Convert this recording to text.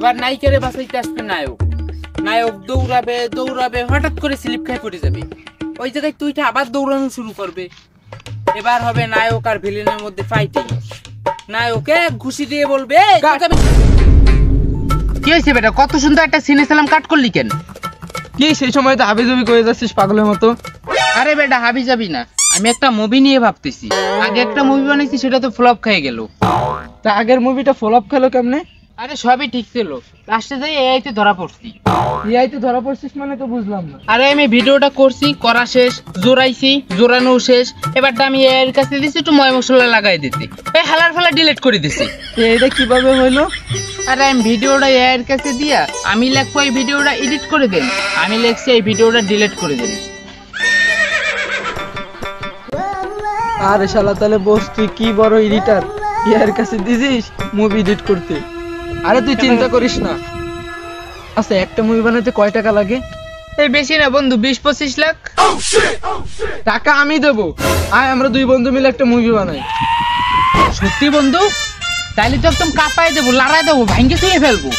এবার নায়িকারে বাঁচাইতে আসবে নায়ক। নায়ক দৌড়াবে দৌড়াবে, হঠাৎ করে স্লিপ খাই পড়ে যাবে। ওই জায়গায় তুইটা আবার দৌড়ানো শুরু করবে। এবার হবে নায়ক আর ভিলেনের মধ্যে ফাইটিং। নায়কে ঘুষি দিয়ে বলবে, কি হয়েছে বেটা, কত সুন্দর একটা সিনে সালাম কাট করলি কেন? কি সেই সময় তো হাবিজাবি করে যাচ্ছিস পাগলের মতো? আরে বেটা হাবি যাবি না, আমি একটা মুভি নিয়ে ভাবতেছি। আগে একটা মুভি বানাইছি, সেটা তো ফ্লপ খেয়ে গেল। তা আগের মুভিটা ফ্লপ খেলো কেমনে? আরে সবই ঠিক ছিল, লাস্টে যাই এআই তে ধরা পড়ছি। এআই তে ধরা পড়ছিস মানে তো বুঝলাম না। আরে আমি ভিডিওটা করছি, করা শেষ, জোড়াইছি, জোড়ানো শেষ। এবারটা আমি এআই এর কাছে দিছি একটু ময় মশলা লাগাই দিতে, এই হালার ফালা ডিলিট করে দিছি। এটা কিভাবে হইলো? আরে আমি ভিডিওটা এআই এর কাছে দিয়া আমি লিখবো এই ভিডিওটা এডিট করে দেন, আমি লিখছি এই ভিডিওটা ডিলিট করে দেন। আরে শালা, তাহলে বস তুই কি বড় এডিটর, এর কাছে দিছিস মুভি এডিট করতে? আরে তুই চিন্তা করিস না। আচ্ছা, একটা মুভি বানাতে কয় টাকা লাগে? এই বেশি না বন্ধু, 20-25 লাখ টাকা আমি দেবো। আয় আমরা দুই বন্ধু মিলে একটা মুভি বানাই। সত্যি বন্ধু? তাইলে তো একদম কাঁপাই দেবো, লড়াই দেবো, ভাঙ্গে ছুঁয়ে ফেলবো।